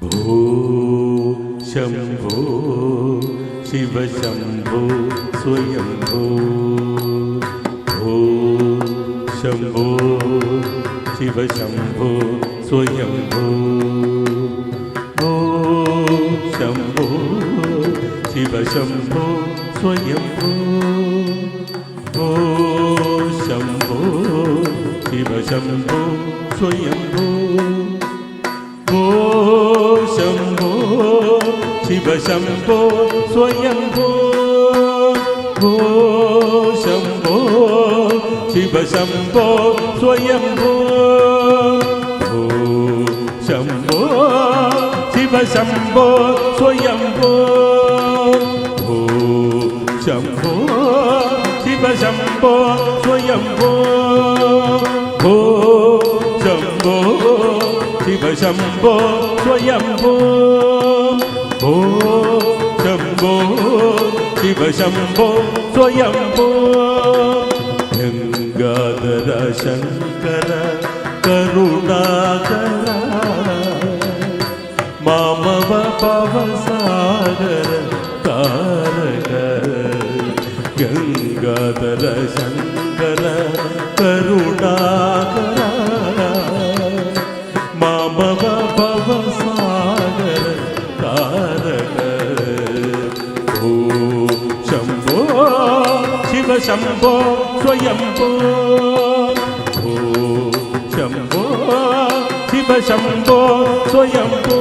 ഭോ ശംഭോ ശിവശംഭോ സ്വയംഭോ ഭോ ശംഭോ ശിവശംഭോ സ്വയംഭോ ഭോ ശംഭോ ശിവശംഭോ സ്വയംഭോ ഭോ ശംഭോ ശിവശംഭോ സ്വയംഭോ ഭോ ശംഭോ ശിവശംഭോ സ്വയംഭോ ഭോ ശംഭോ ശിവശംഭോ സ്വയംഭോ ഭോ ശംഭോ ശിവശംഭോ സ്വയംഭോ ഭോ ശംഭോ ശിവശംഭോ സ്വയംഭോ ഭോ ശംഭോ ശിവശംഭോ സ്വയംഭോ ഭോ ശംഭോ ശിവശംഭോ സ്വയംഭോ ഗംഗാധര ശങ്കര കരുണാകര മാമവ ഭവസാഗര താരക ഗംഗാധര ശങ്കര കരുണാകര മാമവ ഭവസാഗര താരക ഭോ ശംഭോ ശിവശംഭോ സ്വയംഭോ ഭോ ശംഭോ ശിവശംഭോ സ്വയംഭോ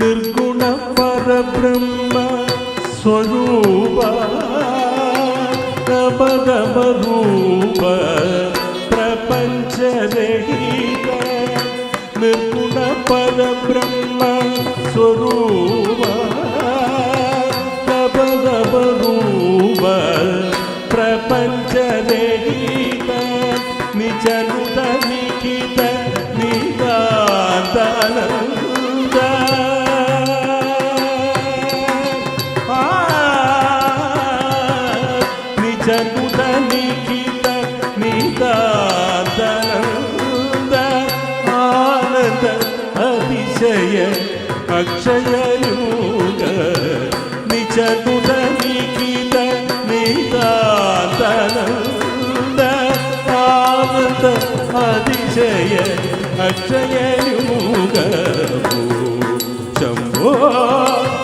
നിർഗുണ പരബ്രഹ്മ സ്വരൂപ നവനവരൂപ പ്രപഞ്ചരഹിത നിർഗുണ പരബ്രഹ്മ സ്വരൂപ നവനവരൂപ പ്രപഞ്ചരഹിത നിജനുത നിഖിത നിദാനന്ദ നിജനുത നിഖിത നിദാനന്ദ ആനന്ദ അതിശയ അക്ഷയയൂക നിജനുത നിഖിത നിദാനന്ദ ആനന്ദ അതിശയ അക്ഷയയൂക ശംഭോ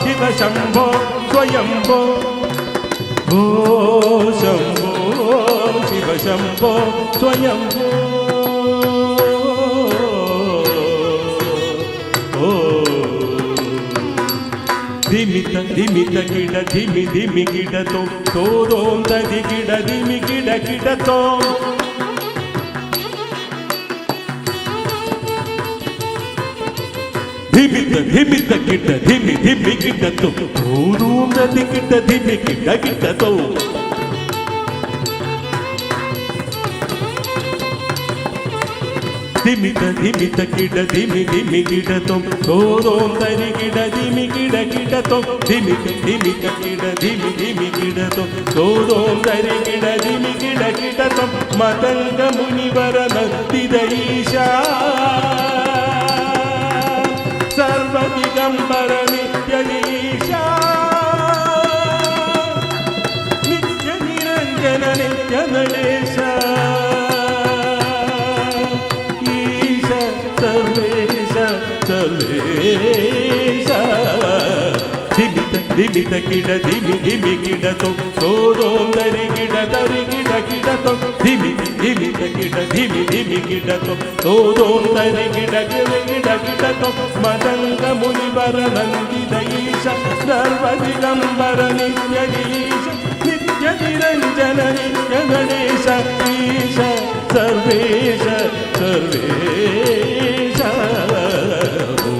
ശിവശംഭോ സ്വയംഭോ ഭോ ശംഭോ ശിവശംഭോ സ്വയംഭോ ധിമിത ധിമിത കിട ധിമി ധിമി കിടത്തോ തോരോം തരി കിട ധിമി കിട കിടത്തോ ധിമിത ധിമിത കിട ധിമി ധിമി കിടത്തോ തോരോം തരി കിട ധിമി കിട കിടത്തോ ധിമിത ധിമിത കിട ധിമി ധിമി കിടത്തോ തോരോം തരി കിട ധിമി കിട കിടത്തോ ധിമിത ധിമിത കിട ധിമി ധിമി കിടത്തോ തോരോം തരി കിട ധിമി കിട കിടത്തോ മതംഗ മുനിവര നന്ദിതൈശ സർവദിഗംബര നിത്യനീശ നിത്യ നിരഞ്ജന നിത്യ നടേശ ഈശ സർവേശ സർവേശ ധിമിത ധിമിത കിട ധിമി ധിമി കിടത്തോ തോരോം തരി കിട കിടത്തോ ധിമി ധിമിത കിട ധിമി ധിമി കിടത്തോ തോരോം തരി കിട കിടത്തോ മതംഗ മുനിവര നന്ദിതൈശ സർവദിഗംബര നിത്യനീശ നിത്യ നിരഞ്ജന നിത്യ ഗണേശ ഈശ സർവേശ സർവേശ ഭോ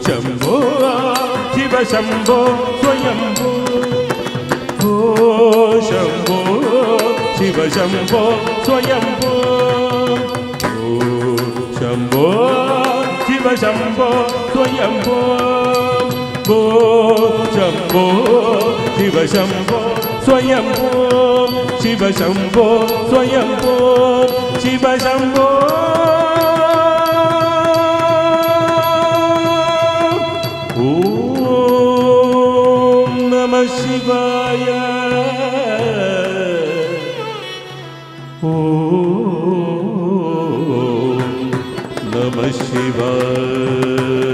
ശംഭോ ശിവശംഭോ സ്വയംഭോ ഭോ ശംഭോ ശിവശംഭോ സ്വയംഭോ ഭോ ശംഭോ ശിവശംഭോ സ്വയംഭോ ഭോ ശംഭോ ശിവശംഭോ സ്വയംഭോ ಶಿವ ಶಂಭೋ ಸ್ವಯಂಭೋ ಶಿವ ಶಂಭೋ ಓಂ ನಮಃ ಶಿವಾಯ ಓಂ ನಮಃ ಶಿವಾಯ